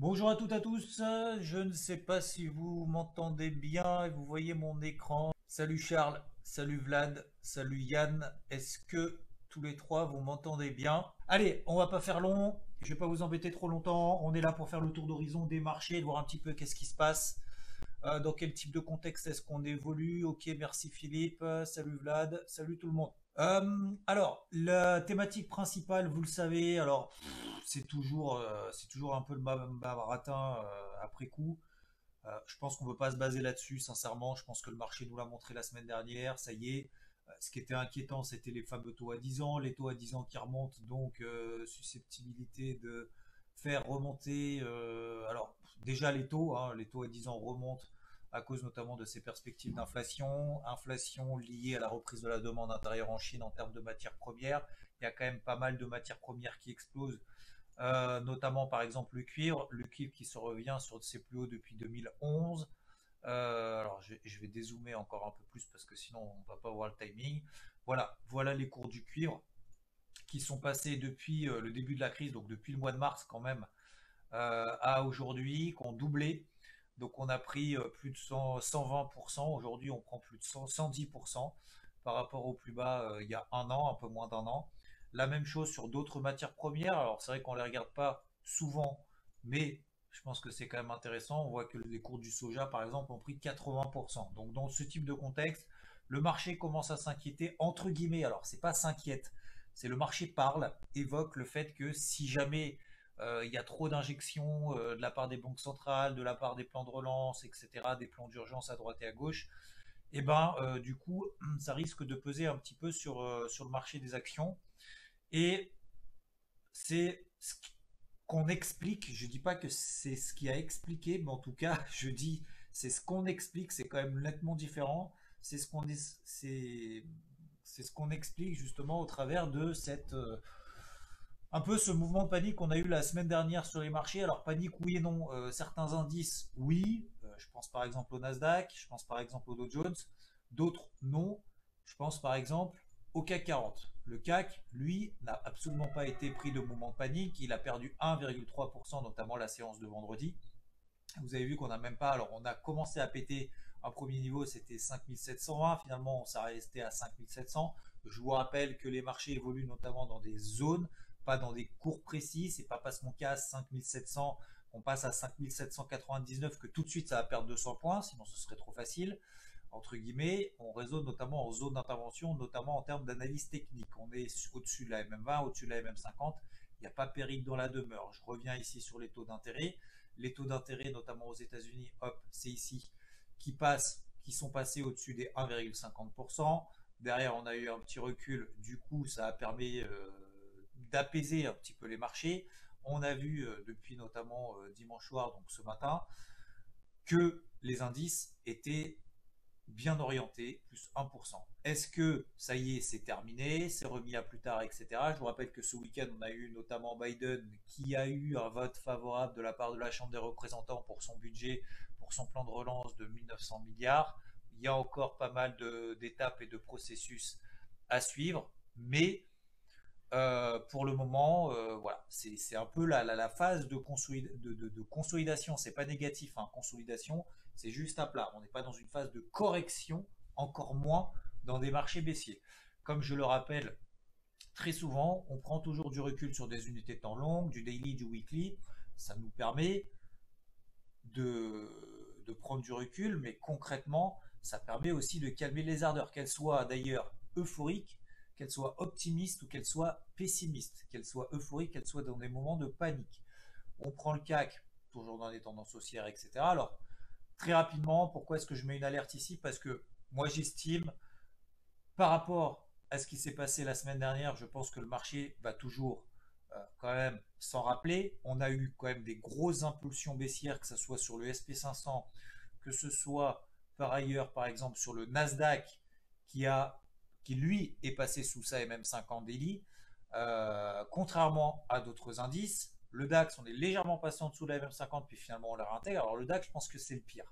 Bonjour à toutes et à tous, je ne sais pas si vous m'entendez bien et vous voyez mon écran. Salut Charles, salut Vlad, salut Yann, est-ce que tous les trois vous m'entendez bien? Allez, on va pas faire long, je vais pas vous embêter trop longtemps, on est là pour faire le tour d'horizon des marchés, de voir un petit peu qu'est-ce qui se passe, dans quel type de contexte est-ce qu'on évolue. Ok, merci Philippe, salut Vlad, salut tout le monde. Alors, la thématique principale, vous le savez, alors c'est toujours un peu le baratin après coup. Je pense qu'on ne peut pas se baser là-dessus, sincèrement. Je pense que le marché nous l'a montré la semaine dernière, ça y est. Ce qui était inquiétant, c'était les fameux taux à 10 ans, les taux à 10 ans qui remontent, donc susceptibilité de faire remonter. Alors, déjà les taux à 10 ans remontent à cause notamment de ces perspectives d'inflation, inflation liée à la reprise de la demande intérieure en Chine en termes de matières premières. Il y a quand même pas mal de matières premières qui explosent, notamment par exemple le cuivre qui se revient sur ses plus hauts depuis 2011. Alors je vais dézoomer encore un peu plus parce que sinon on va pas voir le timing. Voilà les cours du cuivre qui sont passés depuis le début de la crise, donc depuis le mois de mars quand même, à aujourd'hui, qui ont doublé. Donc on a pris plus de 120%, aujourd'hui on prend plus de 110% par rapport au plus bas il y a un an, un peu moins d'un an. La même chose sur d'autres matières premières, alors c'est vrai qu'on ne les regarde pas souvent, mais je pense que c'est quand même intéressant. On voit que les cours du soja par exemple ont pris 80%. Donc dans ce type de contexte, le marché commence à s'inquiéter, entre guillemets. Alors c'est pas s'inquiète, c'est le marché parle, évoque le fait que si jamais il y a trop d'injections de la part des banques centrales, de la part des plans de relance, etc., des plans d'urgence à droite et à gauche, et ben du coup, ça risque de peser un petit peu sur le marché des actions. Et c'est ce qu'on explique. Je dis pas que c'est ce qui a expliqué, mais en tout cas, je dis c'est ce qu'on explique. C'est quand même nettement différent. C'est ce qu'on est, c'est ce qu'on explique justement au travers de cette un peu ce mouvement de panique qu'on a eu la semaine dernière sur les marchés. Alors panique oui et non. Certains indices oui. Je pense par exemple au Nasdaq, je pense par exemple au Dow Jones. D'autres non. Je pense par exemple au CAC 40. Le CAC, lui, n'a absolument pas été pris de mouvement de panique. Il a perdu 1,3%, notamment la séance de vendredi. Vous avez vu qu'on n'a même pas, alors on a commencé à péter un premier niveau, c'était 5720, finalement on s'est resté à 5700. Je vous rappelle que les marchés évoluent notamment dans des zones, pas dans des cours précis. C'est pas parce qu'on casse 5700 qu'on passe à 5799 que tout de suite ça va perdre 200 points, sinon ce serait trop facile. Entre guillemets, on raisonne notamment en zone d'intervention, notamment en termes d'analyse technique. On est au-dessus de la MM20, au-dessus de la MM50. Il n'y a pas péril dans la demeure. Je reviens ici sur les taux d'intérêt. Les taux d'intérêt, notamment aux États-Unis, hop, c'est ici, qui sont passés au-dessus des 1,50%. Derrière, on a eu un petit recul. Du coup, ça a permis d'apaiser un petit peu les marchés. On a vu depuis notamment dimanche soir, donc ce matin, que les indices étaient bien orientés, plus 1%. Est-ce que ça y est, c'est terminé, c'est remis à plus tard, etc. Je vous rappelle que ce week-end, on a eu notamment Biden qui a eu un vote favorable de la part de la Chambre des représentants pour son budget, pour son plan de relance de 1900 milliards. Il y a encore pas mal d'étapes et de processus à suivre, mais pour le moment, voilà, c'est un peu la phase de consolidation. C'est pas négatif, hein, consolidation, c'est juste à plat. On n'est pas dans une phase de correction, encore moins dans des marchés baissiers. Comme je le rappelle très souvent, on prend toujours du recul sur des unités de temps longues, du daily, du weekly. Ça nous permet de prendre du recul, mais concrètement, ça permet aussi de calmer les ardeurs, qu'elles soient d'ailleurs euphoriques, qu'elles soient optimistes ou qu'elles soient pessimistes, qu'elles soient euphoriques, qu'elles soient dans des moments de panique. On prend le CAC, toujours dans des tendances haussières, etc. Alors, très rapidement, pourquoi est-ce que je mets une alerte ici? Parce que moi, j'estime, par rapport à ce qui s'est passé la semaine dernière, je pense que le marché va toujours quand même s'en rappeler. On a eu quand même des grosses impulsions baissières, que ce soit sur le SP500, que ce soit par ailleurs, par exemple, sur le Nasdaq, qui, a, qui lui est passé sous sa MM50 daily. Contrairement à d'autres indices, le DAX, on est légèrement passé en dessous de la MM50, puis finalement on la réintègre. Alors le DAX, je pense que c'est le pire.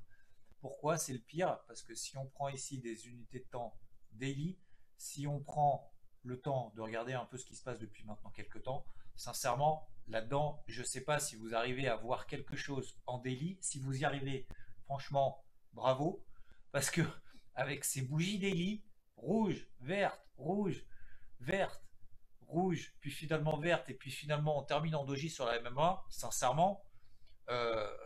Pourquoi c'est le pire? Parce que si on prend ici des unités de temps daily, si on prend le temps de regarder un peu ce qui se passe depuis maintenant quelques temps, Sincèrement, là-dedans, je ne sais pas si vous arrivez à voir quelque chose en daily. Si vous y arrivez, franchement, bravo. Parce que avec ces bougies daily, rouge, verte, rouge, puis finalement verte, et puis finalement on termine en doji sur la MMA, sincèrement, euh,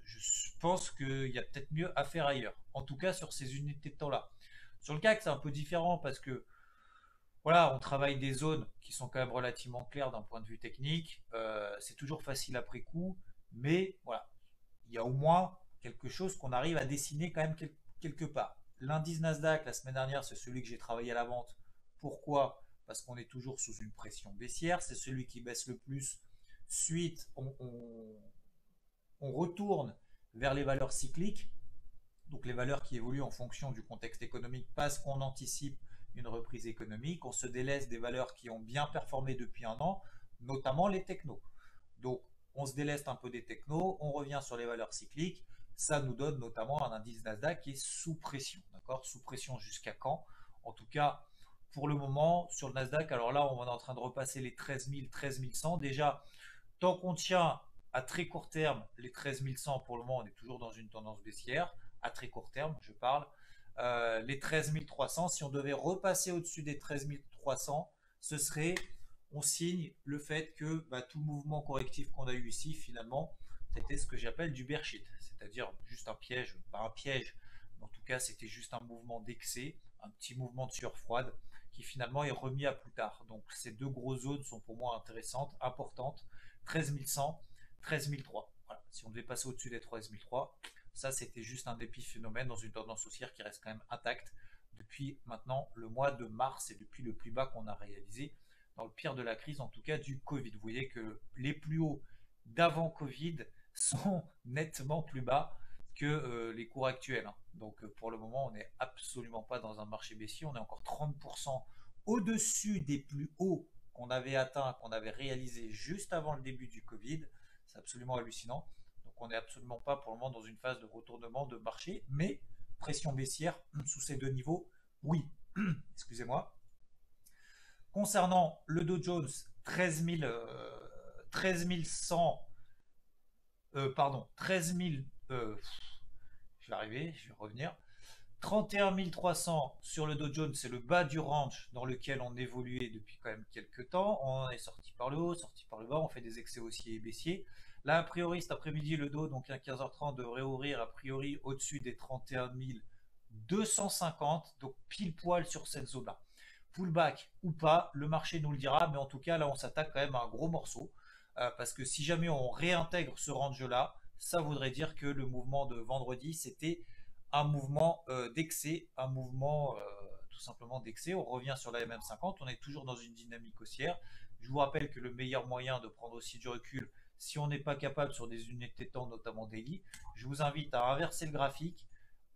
je pense qu'il y a peut-être mieux à faire ailleurs. En tout cas sur ces unités de temps-là. Sur le CAC, c'est un peu différent parce que voilà, on travaille des zones qui sont quand même relativement claires d'un point de vue technique. C'est toujours facile après coup, mais voilà, il y a au moins quelque chose qu'on arrive à dessiner quand même quelque part. L'indice Nasdaq, la semaine dernière, c'est celui que j'ai travaillé à la vente. Pourquoi? Parce qu'on est toujours sous une pression baissière. C'est celui qui baisse le plus. Suite, on retourne vers les valeurs cycliques, donc les valeurs qui évoluent en fonction du contexte économique parce qu'on anticipe une reprise économique. On se délaisse des valeurs qui ont bien performé depuis un an, notamment les technos. Donc on se déleste un peu des technos, on revient sur les valeurs cycliques. Ça nous donne notamment un indice Nasdaq qui est sous pression. D'accord? Sous pression jusqu'à quand? En tout cas, pour le moment, sur le Nasdaq, alors là, on est en train de repasser les 13 000, 13 100. Déjà, tant qu'on tient à très court terme les 13 100, pour le moment, on est toujours dans une tendance baissière. À très court terme, je parle. Les 13 300, si on devait repasser au-dessus des 13 300, ce serait, on signe le fait que tout le mouvement correctif qu'on a eu ici, finalement, c'était ce que j'appelle du bear shit, c'est-à-dire juste un piège, pas un piège, mais en tout cas, c'était juste un mouvement d'excès, un petit mouvement de sueur froide qui finalement est remis à plus tard. Donc ces deux grosses zones sont pour moi intéressantes, importantes, 13 100, 13 300. Voilà. Si on devait passer au-dessus des 13 300, ça, c'était juste un épiphénomène dans une tendance haussière qui reste quand même intacte depuis maintenant le mois de mars et depuis le plus bas qu'on a réalisé dans le pire de la crise, en tout cas du Covid. Vous voyez que les plus hauts d'avant Covid sont nettement plus bas que les cours actuels. Hein. Donc pour le moment, on n'est absolument pas dans un marché baissier. On est encore 30% au-dessus des plus hauts qu'on avait atteints, qu'on avait réalisé juste avant le début du Covid. C'est absolument hallucinant. Donc on n'est absolument pas pour le moment dans une phase de retournement de marché, mais pression baissière sous ces deux niveaux, oui. Excusez-moi. Concernant le Dow Jones, 13 000, 13 100, pardon, 13 000, je vais arriver, je vais revenir. 31 300 sur le Dow Jones, c'est le bas du range dans lequel on évoluait depuis quand même quelques temps. On est sorti par le haut, sorti par le bas, on fait des excès haussiers et baissiers. Là, a priori, cet après-midi, le Dow, donc à 15h30, devrait ouvrir a priori au-dessus des 31 250, donc pile poil sur cette zone-là. Pullback ou pas, le marché nous le dira, mais en tout cas, là, on s'attaque quand même à un gros morceau. Parce que si jamais on réintègre ce range-là, ça voudrait dire que le mouvement de vendredi, c'était un mouvement d'excès, un mouvement tout simplement d'excès. On revient sur la MM50, on est toujours dans une dynamique haussière. Je vous rappelle que le meilleur moyen de prendre aussi du recul, si on n'est pas capable sur des unités de temps, notamment daily, je vous invite à inverser le graphique,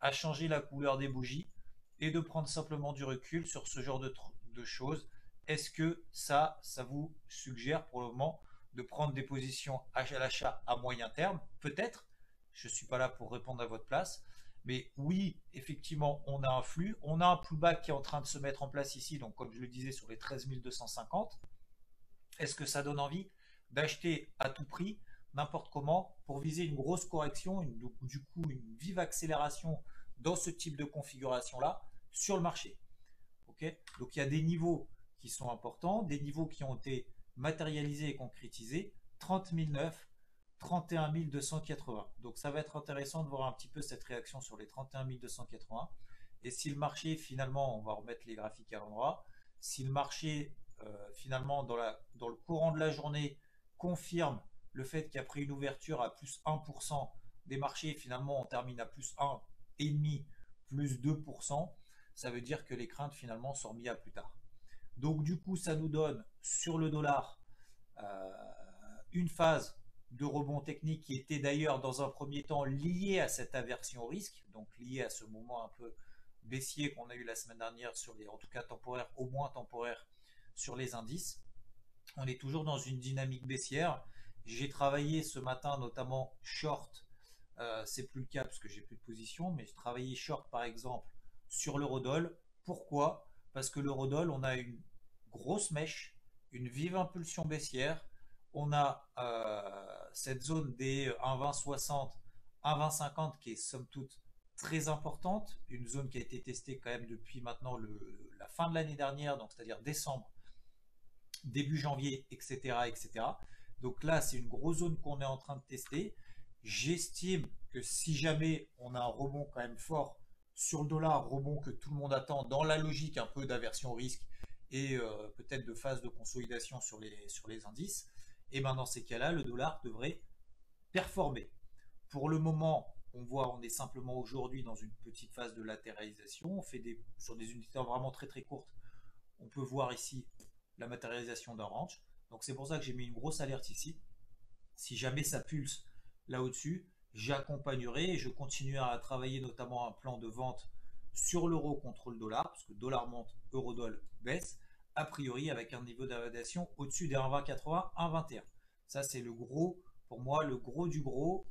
à changer la couleur des bougies et de prendre simplement du recul sur ce genre de choses. Est-ce que ça vous suggère pour le moment de prendre des positions à l'achat à moyen terme? Peut-être. Je ne suis pas là pour répondre à votre place. Mais oui, effectivement, on a un flux. On a un pullback qui est en train de se mettre en place ici. Donc, comme je le disais, sur les 13 250. Est-ce que ça donne envie d'acheter à tout prix, n'importe comment, pour viser une grosse correction, du coup une vive accélération dans ce type de configuration-là sur le marché? Okay, donc il y a des niveaux qui sont importants, des niveaux qui ont été matérialisés et concrétisés, 30 009, 31 280. Donc ça va être intéressant de voir un petit peu cette réaction sur les 31 280. Et si le marché, finalement, on va remettre les graphiques à l'endroit, si le marché, finalement, dans le courant de la journée, confirme le fait qu'il y a pris une ouverture à plus 1%, des marchés, finalement, on termine à plus 1,5%, plus 2%, ça veut dire que les craintes, finalement, sont remises à plus tard. Donc, du coup, ça nous donne, sur le dollar, une phase de rebond technique qui était d'ailleurs dans un premier temps liée à cette aversion au risque, donc liée à ce mouvement un peu baissier qu'on a eu la semaine dernière sur les, en tout cas temporaire, au moins temporaire, sur les indices. On est toujours dans une dynamique baissière. J'ai travaillé ce matin notamment short, c'est plus le cas parce que j'ai plus de position, mais j'ai travaillé short par exemple sur l'eurodoll. Pourquoi? Parce que l'eurodoll, on a une grosse mèche une vive impulsion baissière. On a cette zone des 1,2060, 1,2050 qui est somme toute très importante, une zone qui a été testée quand même depuis maintenant la fin de l'année dernière, donc c'est-à-dire décembre, début janvier, etc., etc. Donc là, c'est une grosse zone qu'on est en train de tester. J'estime que si jamais on a un rebond quand même fort sur le dollar, rebond que tout le monde attend dans la logique un peu d'aversion au risque et peut-être de phase de consolidation sur les indices, et bien dans ces cas-là, le dollar devrait performer. Pour le moment, on est simplement aujourd'hui dans une petite phase de latéralisation. On fait sur des unités vraiment très très courtes. On peut voir ici la matérialisation d'un range. Donc c'est pour ça que j'ai mis une grosse alerte ici. Si jamais ça pulse là au-dessus, j'accompagnerai et je continuerai à travailler notamment un plan de vente sur l'euro contre le dollar, parce que le dollar monte, euro-dollar baisse, a priori avec un niveau d'invalidation au-dessus des 1,2080, 1,21. Ça c'est le gros, pour moi, le gros du gros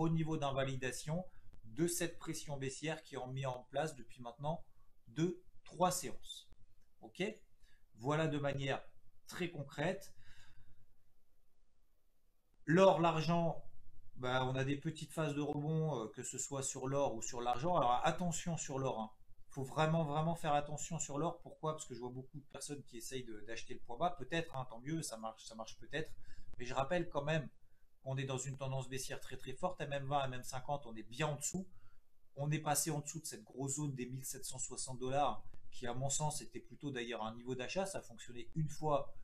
niveau d'invalidation de cette pression baissière qui est mis en place depuis maintenant 2-3 séances. Ok, voilà de manière très concrète. L'or, l'argent, bah, on a des petites phases de rebond, que ce soit sur l'or ou sur l'argent. Alors attention sur l'or, hein. Il faut vraiment, vraiment faire attention sur l'or. Pourquoi? Parce que je vois beaucoup de personnes qui essayent d'acheter le point bas. Peut-être, hein, tant mieux, ça marche peut-être. Mais je rappelle quand même qu'on est dans une tendance baissière très très forte. MM20, MM50, on est bien en dessous. On est passé en dessous de cette grosse zone des 1760 $, qui à mon sens était plutôt d'ailleurs un niveau d'achat. Ça a fonctionné une fois,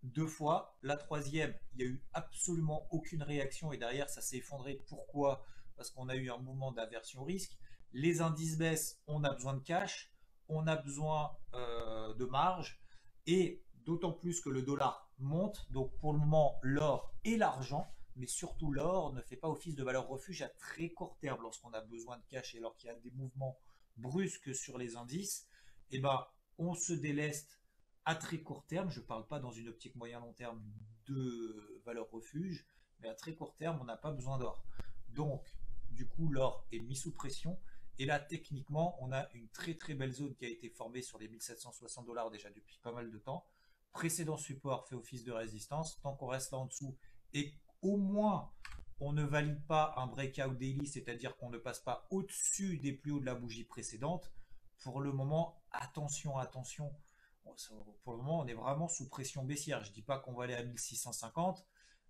deux fois. La troisième, il n'y a eu absolument aucune réaction et derrière, ça s'est effondré. Pourquoi? Parce qu'on a eu un mouvement d'aversion au risque. Les indices baissent, on a besoin de cash, on a besoin de marge et d'autant plus que le dollar monte. Donc pour le moment, l'or et l'argent, mais surtout l'or, ne fait pas office de valeur refuge à très court terme lorsqu'on a besoin de cash et lorsqu'il y a des mouvements brusques sur les indices. Et ben, on se déleste à très court terme, je ne parle pas dans une optique moyen-long terme de valeur refuge, mais à très court terme, on n'a pas besoin d'or. Donc, du coup, l'or est mis sous pression. Et là, techniquement, on a une très très belle zone qui a été formée sur les 1760 $ déjà depuis pas mal de temps. Précédent support fait office de résistance. Tant qu'on reste là en dessous et au moins on ne valide pas un breakout daily, c'est-à-dire qu'on ne passe pas au-dessus des plus hauts de la bougie précédente, pour le moment, attention, attention, pour le moment, on est vraiment sous pression baissière. Je ne dis pas qu'on va aller à 1650,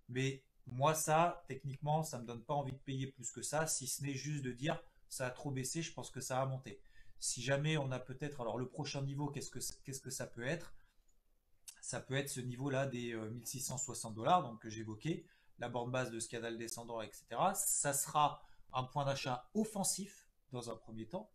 mais moi, ça, techniquement, ça ne me donne pas envie de payer plus que ça, si ce n'est juste de dire ça a trop baissé, je pense que ça a monté. Si jamais on a peut-être, alors le prochain niveau, qu'est-ce que ça peut être? Ça peut être ce niveau-là des 1660 $, donc que j'évoquais, la borne basse de ce canal descendant, etc. Ça sera un point d'achat offensif dans un premier temps,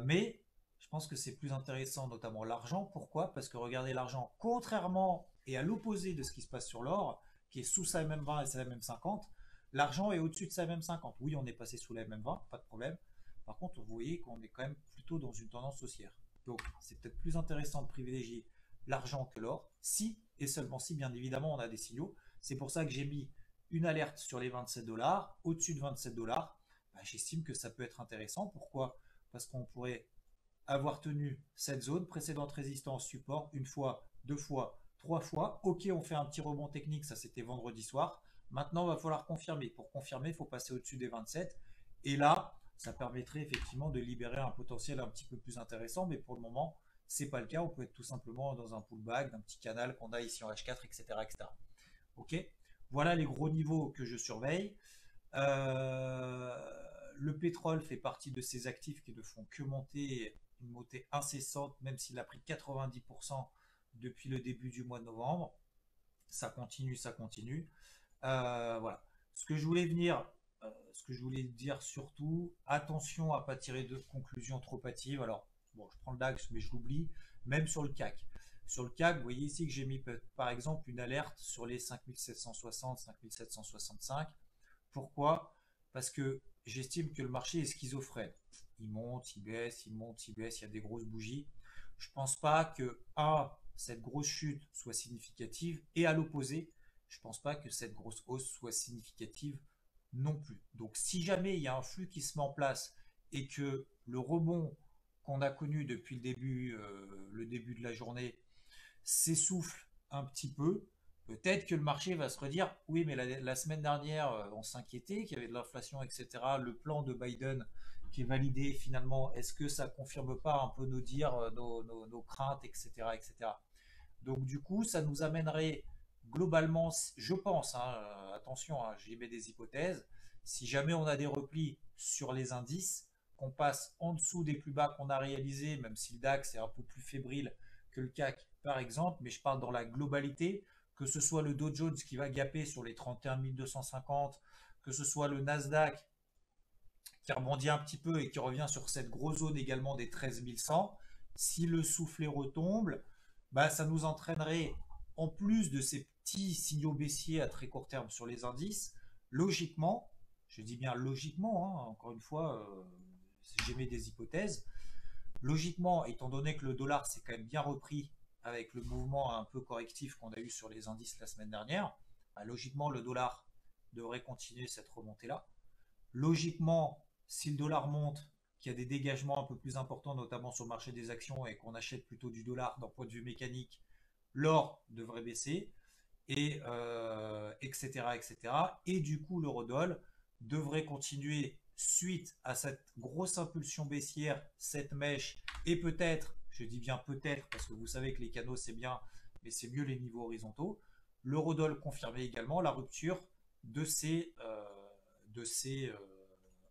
mais je pense que c'est plus intéressant, notamment l'argent. Pourquoi? Parce que regardez l'argent, contrairement et à l'opposé de ce qui se passe sur l'or, qui est sous sa MM20 et sa MM50, l'argent est au-dessus de sa MM50. Oui, on est passé sous la MM20, pas de problème. Par contre, vous voyez qu'on est quand même plutôt dans une tendance haussière. Donc, c'est peut-être plus intéressant de privilégier l'argent que l'or, si et seulement si, bien évidemment, on a des signaux. C'est pour ça que j'ai mis une alerte sur les 27 $, au-dessus de 27 $. Bah, j'estime que ça peut être intéressant. Pourquoi? Parce qu'on pourrait avoir tenu cette zone, précédente résistance, support, une fois, deux fois, trois fois. Ok, on fait un petit rebond technique, ça c'était vendredi soir. Maintenant, il va falloir confirmer. Pour confirmer, il faut passer au-dessus des 27. Et là, ça permettrait effectivement de libérer un potentiel un petit peu plus intéressant, mais pour le moment, c'est pas le cas. On peut être tout simplement dans un pullback, d'un petit canal qu'on a ici en H4, etc., etc. Ok, voilà les gros niveaux que je surveille. Le pétrole fait partie de ces actifs qui ne font que monter, une montée incessante, même s'il a pris 90% depuis le début du mois de novembre. Ça continue, ça continue. Voilà. Ce que je voulais dire surtout, attention à ne pas tirer de conclusions trop hâtives. Alors, bon, je prends le DAX, mais je l'oublie, même sur le CAC. Sur le CAC, vous voyez ici que j'ai mis par exemple une alerte sur les 5760, 5765. Pourquoi? Parce que j'estime que le marché est schizophrène. Il monte, il baisse, il monte, il baisse, il y a des grosses bougies. Je ne pense pas que, cette grosse chute soit significative, et à l'opposé, je ne pense pas que cette grosse hausse soit significative non plus. Donc si jamais il y a un flux qui se met en place et que le rebond qu'on a connu depuis le début de la journée s'essouffle un petit peu, peut-être que le marché va se redire, oui, mais la semaine dernière, on s'inquiétait qu'il y avait de l'inflation, etc. Le plan de Biden qui est validé finalement, est-ce que ça confirme pas un peu nos dires, nos craintes, etc., etc. Donc du coup, ça nous amènerait globalement, je pense, hein, attention, hein, j'y mets des hypothèses, si jamais on a des replis sur les indices, qu'on passe en dessous des plus bas qu'on a réalisés, même si le DAX est un peu plus fébrile que le CAC par exemple, mais je parle dans la globalité, que ce soit le Dow Jones qui va gaper sur les 31 250, que ce soit le Nasdaq qui rebondit un petit peu et qui revient sur cette grosse zone également des 13 100, si le soufflet retombe, bah, ça nous entraînerait, en plus de ces petits signaux baissiers à très court terme sur les indices, logiquement, je dis bien logiquement, hein, encore une fois, j'émets des hypothèses, logiquement, étant donné que le dollar s'est quand même bien repris avec le mouvement un peu correctif qu'on a eu sur les indices la semaine dernière, bah, logiquement, le dollar devrait continuer cette remontée-là. Logiquement, si le dollar monte, qu'il y a des dégagements un peu plus importants, notamment sur le marché des actions, et qu'on achète plutôt du dollar d'un point de vue mécanique, l'or devrait baisser, et etc., etc. Et du coup, l'eurodoll devrait continuer suite à cette grosse impulsion baissière, cette mèche, et peut-être, je dis bien peut-être, parce que vous savez que les canaux c'est bien, mais c'est mieux les niveaux horizontaux, l'eurodoll confirmait également la rupture de ces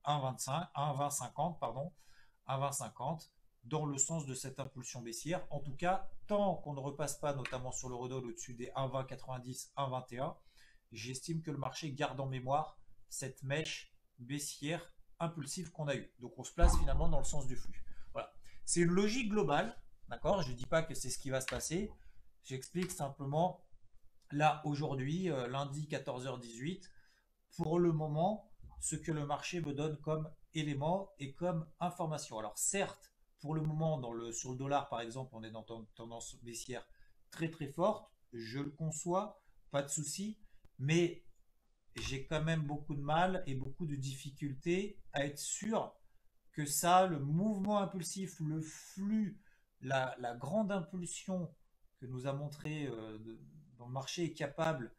1,25, 1,2050, pardon, 1,2050 dans le sens de cette impulsion baissière. En tout cas, tant qu'on ne repasse pas, notamment sur l'eurodoll, au-dessus des 1,2090, 1,21, j'estime que le marché garde en mémoire cette mèche baissière impulsive qu'on a eue. Donc on se place finalement dans le sens du flux. Voilà. C'est une logique globale, d'accord? Je ne dis pas que c'est ce qui va se passer. J'explique simplement, là, aujourd'hui, lundi 14h18, pour le moment, ce que le marché me donne comme élément et comme information. Alors certes, pour le moment, sur le dollar par exemple, on est dans une tendance baissière très très forte, je le conçois, pas de souci, mais j'ai quand même beaucoup de mal et beaucoup de difficultés à être sûr que ça, le mouvement impulsif, le flux, la grande impulsion que nous a montré dont le marché est capable,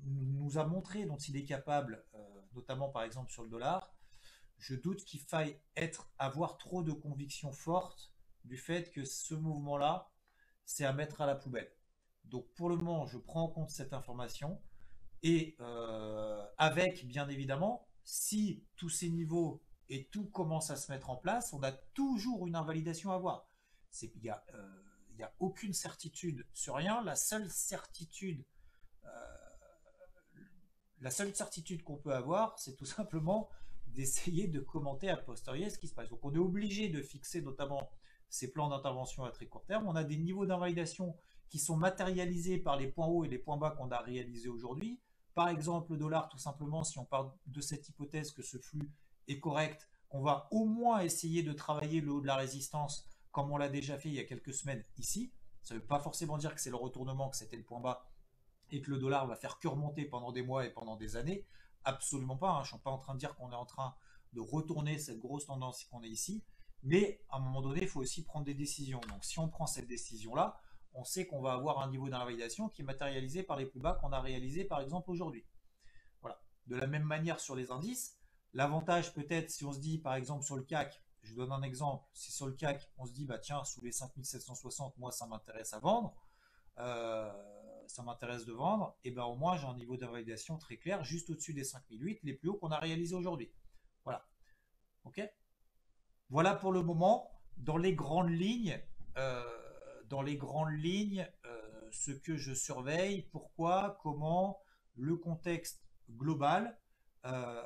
nous a montré dont il est capable, notamment par exemple sur le dollar, je doute qu'il faille avoir trop de convictions fortes du fait que ce mouvement-là, c'est à mettre à la poubelle. Donc pour le moment, je prends en compte cette information et avec, bien évidemment, si tous ces niveaux et tout commence à se mettre en place, on a toujours une invalidation à avoir. Il n'y a aucune certitude sur rien. La seule certitude qu'on peut avoir, c'est tout simplement d'essayer de commenter a posteriori ce qui se passe. Donc on est obligé de fixer notamment ces plans d'intervention à très court terme. On a des niveaux d'invalidation qui sont matérialisés par les points hauts et les points bas qu'on a réalisés aujourd'hui. Par exemple, le dollar, tout simplement, si on part de cette hypothèse que ce flux est correct, qu'on va au moins essayer de travailler le haut de la résistance, comme on l'a déjà fait il y a quelques semaines ici. Ça ne veut pas forcément dire que c'est le retournement, que c'était le point bas, et que le dollar va faire que remonter pendant des mois et pendant des années. Absolument pas. Hein. Je ne suis pas en train de dire qu'on est en train de retourner cette grosse tendance qu'on est ici. Mais à un moment donné, il faut aussi prendre des décisions. Donc si on prend cette décision-là, on sait qu'on va avoir un niveau d'invalidation qui est matérialisé par les plus bas qu'on a réalisé par exemple aujourd'hui. Voilà. De la même manière sur les indices, l'avantage peut-être si on se dit par exemple sur le CAC, je vous donne un exemple, si sur le CAC on se dit bah tiens sous les 5760 moi ça m'intéresse à vendre, ça m'intéresse de vendre, et ben au moins j'ai un niveau d'invalidation très clair juste au-dessus des 5008, les plus hauts qu'on a réalisés aujourd'hui. Voilà. Ok. Voilà pour le moment dans les grandes lignes. Ce que je surveille, pourquoi, comment, le contexte global. Euh,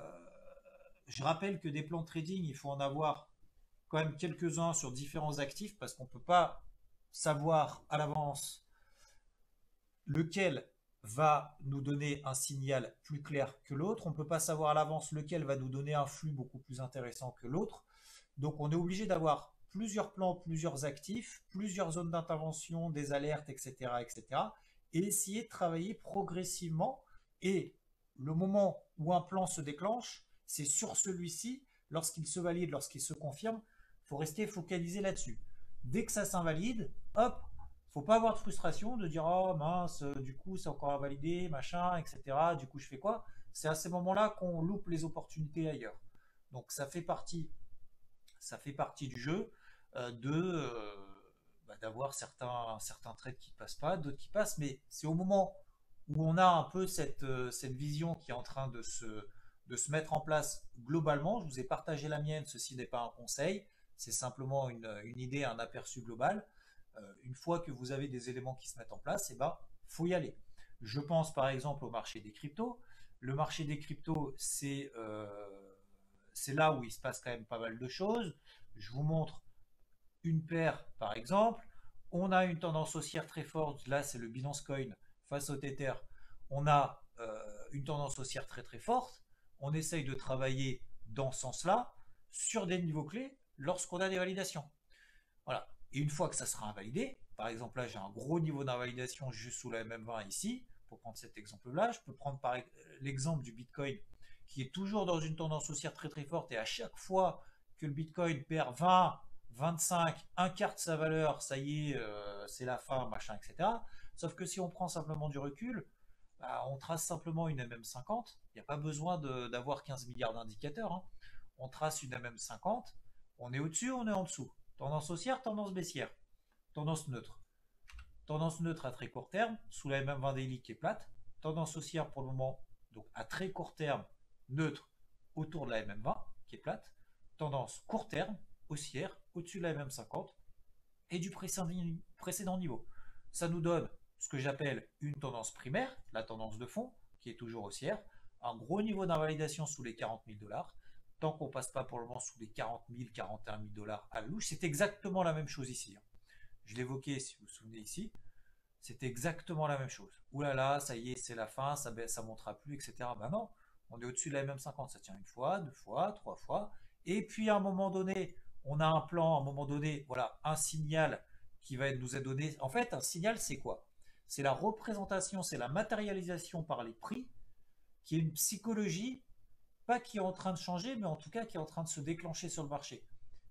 je rappelle que des plans de trading, il faut en avoir quand même quelques-uns sur différents actifs parce qu'on ne peut pas savoir à l'avance lequel va nous donner un signal plus clair que l'autre. On ne peut pas savoir à l'avance lequel va nous donner un flux beaucoup plus intéressant que l'autre. Donc on est obligé d'avoir plusieurs plans, plusieurs actifs, plusieurs zones d'intervention, des alertes, etc., etc. Et essayer de travailler progressivement. Et le moment où un plan se déclenche, c'est sur celui-ci, lorsqu'il se valide, lorsqu'il se confirme, il faut rester focalisé là-dessus. Dès que ça s'invalide, hop, Faut pas avoir de frustration de dire oh mince, du coup c'est encore à valider, machin, etc. Du coup je fais quoi? C'est à ces moments-là qu'on loupe les opportunités ailleurs. Donc ça fait partie du jeu d'avoir certains trades qui passent pas, d'autres qui passent, mais c'est au moment où on a un peu cette vision qui est en train de se mettre en place globalement. Je vous ai partagé la mienne, ceci n'est pas un conseil, c'est simplement une idée, un aperçu global. Une fois que vous avez des éléments qui se mettent en place, il faut y aller. Je pense par exemple au marché des cryptos. Le marché des cryptos, c'est là où il se passe quand même pas mal de choses. Je vous montre une paire par exemple. On a une tendance haussière très forte. Là, c'est le Binance Coin face au Tether. On a une tendance haussière très très forte. On essaye de travailler dans ce sens-là sur des niveaux clés lorsqu'on a des validations. Voilà. Et une fois que ça sera invalidé, par exemple là j'ai un gros niveau d'invalidation juste sous la MM20 ici, pour prendre cet exemple-là, je peux prendre l'exemple du Bitcoin qui est toujours dans une tendance haussière très très forte et à chaque fois que le Bitcoin perd 20, 25, un quart de sa valeur, ça y est, c'est la fin, machin, etc. Sauf que si on prend simplement du recul, bah, on trace simplement une MM50, il n'y a pas besoin d'avoir 15 milliards d'indicateurs, hein. On trace une MM50, on est au-dessus, on est en dessous. Tendance haussière, tendance baissière. Tendance neutre. Tendance neutre à très court terme, sous la MM20 daily qui est plate. Tendance haussière pour le moment, donc à très court terme, neutre, autour de la MM20 qui est plate. Tendance court terme, haussière, au-dessus de la MM50 et du précédent niveau. Ça nous donne ce que j'appelle une tendance primaire, la tendance de fond, qui est toujours haussière, un gros niveau d'invalidation sous les 40 000 dollars. Tant qu'on passe pas pour le moment sous les 40 000, 41 000 dollars à la louche, c'est exactement la même chose ici. Je l'évoquais, si vous vous souvenez ici, c'est exactement la même chose. Ouh là là, ça y est, c'est la fin, ça baisse, ça montera plus, etc. Ben non, on est au-dessus de la MM50, ça tient une fois, deux fois, trois fois, et puis à un moment donné, on a un plan, à un moment donné, voilà, un signal qui va nous être donné. En fait, un signal, c'est quoi? C'est la représentation, c'est la matérialisation par les prix, qui est une psychologie pas qui est en train de changer, mais en tout cas qui est en train de se déclencher sur le marché.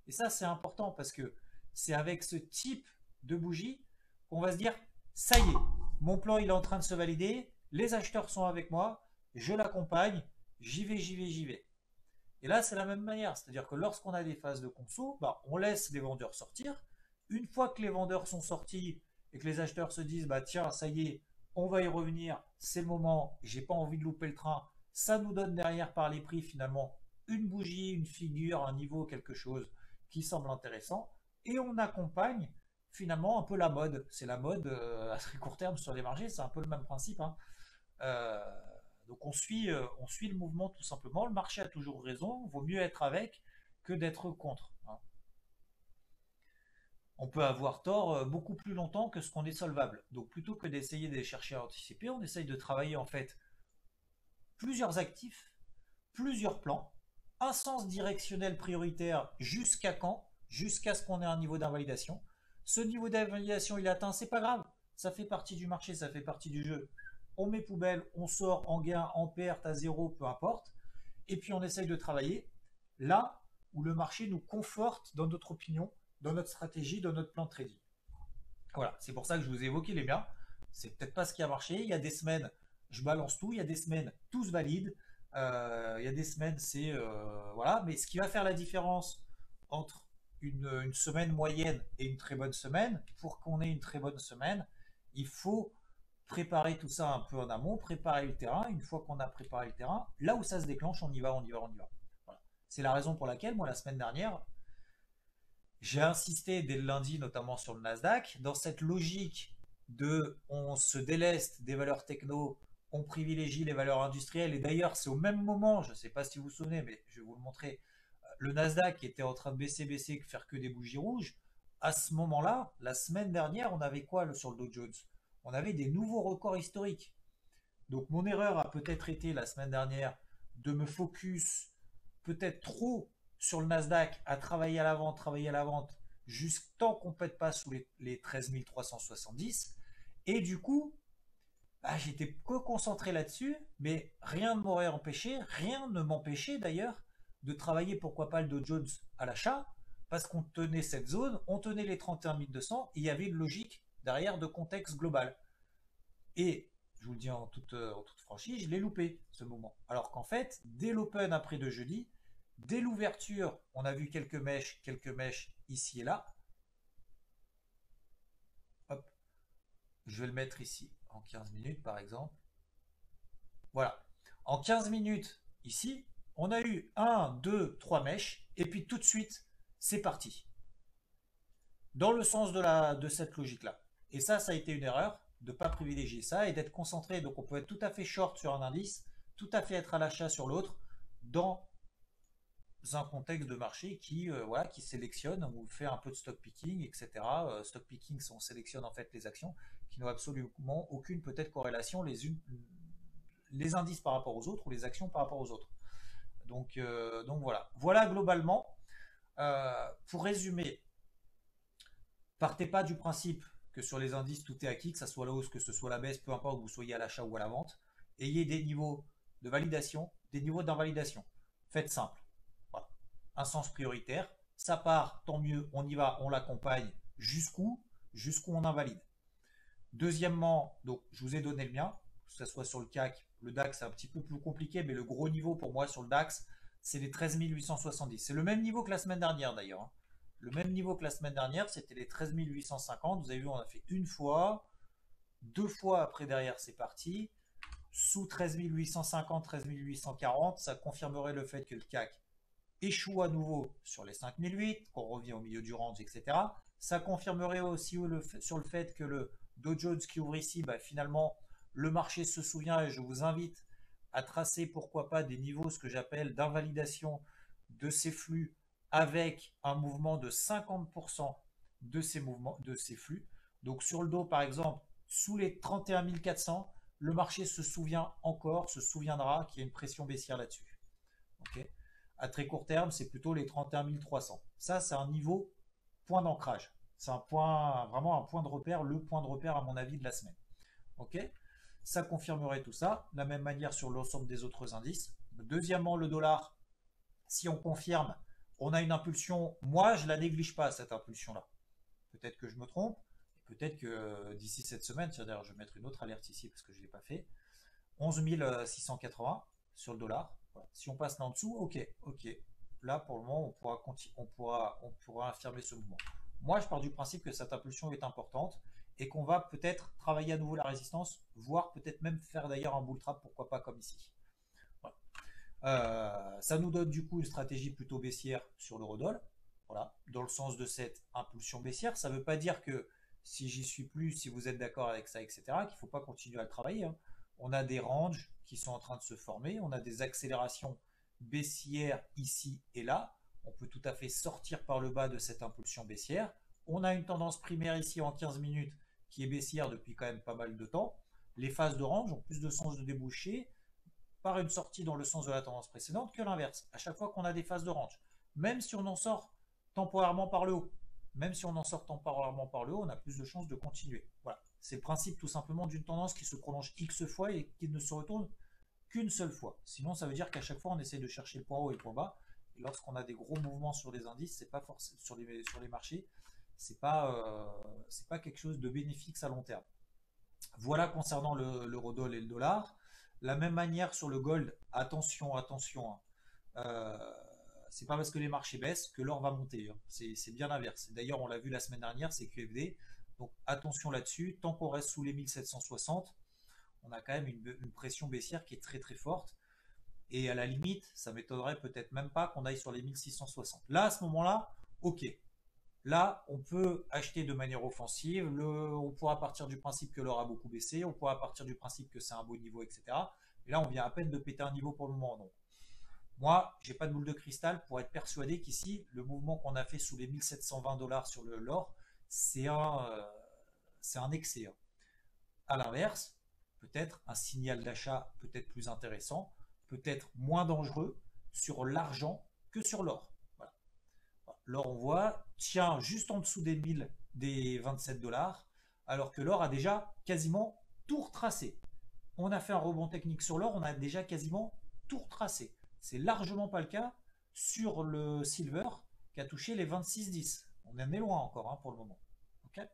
Et ça, c'est important parce que c'est avec ce type de bougie qu'on va se dire, ça y est, mon plan il est en train de se valider, les acheteurs sont avec moi, je l'accompagne, j'y vais, j'y vais, j'y vais. Et là, c'est la même manière, c'est-à-dire que lorsqu'on a des phases de conso, bah, on laisse les vendeurs sortir. Une fois que les vendeurs sont sortis et que les acheteurs se disent, bah tiens, ça y est, on va y revenir, c'est le moment, j'ai pas envie de louper le train, ça nous donne derrière par les prix finalement une bougie, une figure, un niveau, quelque chose qui semble intéressant. Et on accompagne finalement un peu la mode. C'est la mode à très court terme sur les marchés, c'est un peu le même principe, hein. Euh, donc on suit le mouvement tout simplement. Le marché a toujours raison, vaut mieux être avec que d'être contre, hein. On peut avoir tort beaucoup plus longtemps que ce qu'on est solvable. Donc plutôt que d'essayer de chercher à anticiper, on essaye de travailler en fait plusieurs actifs, plusieurs plans, un sens directionnel prioritaire jusqu'à quand? Jusqu'à ce qu'on ait un niveau d'invalidation. Ce niveau d'invalidation, il est atteint, c'est pas grave. Ça fait partie du marché, ça fait partie du jeu. On met poubelle, on sort en gain, en perte, à zéro, peu importe. Et puis on essaye de travailler là où le marché nous conforte dans notre opinion, dans notre stratégie, dans notre plan de trading. Voilà, c'est pour ça que je vous ai évoqué les miens. C'est peut-être pas ce qui a marché. Il y a des semaines, je balance tout. Il y a des semaines, tout se valide. Il y a des semaines, c'est voilà. Mais ce qui va faire la différence entre une semaine moyenne et une très bonne semaine, pour qu'on ait une très bonne semaine, il faut préparer tout ça un peu en amont, préparer le terrain. Une fois qu'on a préparé le terrain, là où ça se déclenche, on y va, on y va, on y va. Voilà. C'est la raison pour laquelle, moi, la semaine dernière, j'ai insisté dès le lundi, notamment sur le Nasdaq, dans cette logique de on se déleste des valeurs techno, on privilégie les valeurs industrielles. Et d'ailleurs, c'est au même moment, je ne sais pas si vous vous souvenez, mais je vais vous le montrer, le Nasdaq était en train de baisser, baisser, faire que des bougies rouges. À ce moment-là, la semaine dernière, on avait quoi sur le Dow Jones? On avait des nouveaux records historiques. Donc mon erreur a peut-être été la semaine dernière de me focus peut-être trop sur le Nasdaq à travailler à la vente, jusqu'à temps qu'on ne pète pas sous les 13 370. Et du coup, bah, j'étais que concentré là-dessus, mais rien ne m'aurait empêché, rien ne m'empêchait d'ailleurs de travailler pourquoi pas le Dow Jones à l'achat, parce qu'on tenait cette zone, on tenait les 31 200, et il y avait une logique derrière de contexte global. Et je vous le dis en toute franchise, je l'ai loupé ce moment. Alors qu'en fait, dès l'open après de jeudi, dès l'ouverture, on a vu quelques mèches ici et là. Hop, je vais le mettre ici en 15 minutes par exemple. Voilà. En 15 minutes, ici, on a eu 1, 2, 3 mèches, et puis tout de suite, c'est parti. Dans le sens de cette logique-là. Et ça a été une erreur de ne pas privilégier ça et d'être concentré. Donc on peut être tout à fait short sur un indice, tout à fait être à l'achat sur l'autre, dans un contexte de marché qui sélectionne ou fait un peu de stock picking, etc. Stock picking, on sélectionne en fait les actions qui n'ont absolument aucune peut-être corrélation les indices par rapport aux autres ou les actions par rapport aux autres. Donc voilà. Voilà globalement. Pour résumer, partez pas du principe que sur les indices tout est acquis, que ce soit la hausse, que ce soit la baisse, peu importe que vous soyez à l'achat ou à la vente. Ayez des niveaux de validation, des niveaux d'invalidation. Faites simple. Voilà. Un sens prioritaire. Ça part, tant mieux, on y va, on l'accompagne jusqu'où on invalide. Deuxièmement, donc je vous ai donné le mien, que ce soit sur le CAC, le DAX c'est un petit peu plus compliqué, mais le gros niveau pour moi sur le DAX, c'est les 13 870. C'est le même niveau que la semaine dernière d'ailleurs. Le même niveau que la semaine dernière, c'était les 13 850. Vous avez vu, on a fait une fois, deux fois après derrière c'est parti. Sous 13 850, 13 840, ça confirmerait le fait que le CAC échoue à nouveau sur les 5008, qu'on revient au milieu du range, etc. Ça confirmerait aussi sur le fait que le Dow Jones qui ouvre ici, finalement, le marché se souvient et je vous invite à tracer, pourquoi pas, des niveaux, ce que j'appelle d'invalidation de ces flux avec un mouvement de 50% de ces mouvements, de ces flux. Donc sur le Dow, par exemple, sous les 31 400, le marché se souviendra qu'il y a une pression baissière là-dessus. Okay. À très court terme, c'est plutôt les 31 300. Ça, c'est un niveau point d'ancrage. C'est vraiment un point de repère, le point de repère à mon avis de la semaine. Ok, ça confirmerait tout ça. De la même manière sur l'ensemble des autres indices. Deuxièmement, le dollar, si on confirme, on a une impulsion. Moi, je ne la néglige pas, cette impulsion-là. Peut-être que je me trompe. Peut-être que d'ici cette semaine, d'ailleurs, je vais mettre une autre alerte ici parce que je ne l'ai pas fait. 11 680 sur le dollar. Voilà. Si on passe là en dessous, ok. Là, pour le moment, on pourra affirmer ce mouvement. Moi, je pars du principe que cette impulsion est importante et qu'on va peut-être travailler à nouveau la résistance, voire peut-être même faire d'ailleurs un bull trap, pourquoi pas comme ici. Voilà. Ça nous donne du coup une stratégie plutôt baissière sur l'eurodoll. Voilà, dans le sens de cette impulsion baissière. Ça ne veut pas dire que si j'y suis plus, si vous êtes d'accord avec ça, etc., qu'il ne faut pas continuer à le travailler. Hein. On a des ranges qui sont en train de se former, on a des accélérations baissières ici et là. On peut tout à fait sortir par le bas de cette impulsion baissière. On a une tendance primaire ici en 15 minutes qui est baissière depuis quand même pas mal de temps. Les phases de range ont plus de sens de déboucher par une sortie dans le sens de la tendance précédente que l'inverse. À chaque fois qu'on a des phases de range, même si on en sort temporairement par le haut, on a plus de chances de continuer. Voilà. C'est le principe tout simplement d'une tendance qui se prolonge X fois et qui ne se retourne qu'une seule fois. Sinon, ça veut dire qu'à chaque fois, on essaie de chercher le point haut et le point bas. Et lorsqu'on a des gros mouvements sur les indices, c'est pas forcément sur les marchés, c'est pas quelque chose de bénéfique à long terme. Voilà concernant l'eurodoll et le dollar. La même manière sur le gold, attention. C'est pas parce que les marchés baissent que l'or va monter. Hein. C'est bien l'inverse. D'ailleurs, on l'a vu la semaine dernière, c'est QFD. Donc attention là-dessus. Tant qu'on reste sous les 1760, on a quand même une pression baissière qui est très très forte. Et à la limite, ça m'étonnerait peut-être même pas qu'on aille sur les 1660. Là, à ce moment-là, ok. Là, on peut acheter de manière offensive. On pourra partir du principe que l'or a beaucoup baissé. On pourra partir du principe que c'est un beau niveau, etc. Et là, on vient à peine de péter un niveau pour le moment. Donc, moi, j'ai pas de boule de cristal pour être persuadé qu'ici, le mouvement qu'on a fait sous les 1720 $ sur l'or, c'est un excès. À l'inverse, peut-être un signal d'achat peut-être plus intéressant, peut-être moins dangereux sur l'argent que sur l'or. Voilà. L'or, on voit, tient juste en dessous des 27 $, alors que l'or a déjà quasiment tout retracé. On a fait un rebond technique sur l'or, on a déjà quasiment tout retracé. C'est largement pas le cas sur le silver qui a touché les 26,10. On en est loin encore pour le moment. Okay,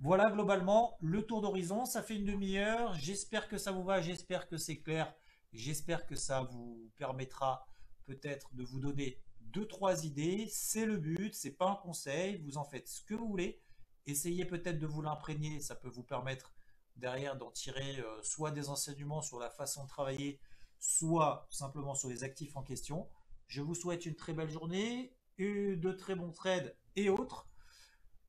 Voilà globalement le tour d'horizon. Ça fait une demi-heure. J'espère que ça vous va, j'espère que c'est clair. J'espère que ça vous permettra peut-être de vous donner deux, trois idées. C'est le but, c'est pas un conseil. Vous en faites ce que vous voulez. Essayez peut-être de vous l'imprégner. Ça peut vous permettre derrière d'en tirer soit des enseignements sur la façon de travailler, soit simplement sur les actifs en question. Je vous souhaite une très belle journée, de très bons trades et autres.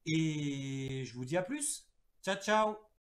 Et je vous dis à plus. Ciao, ciao!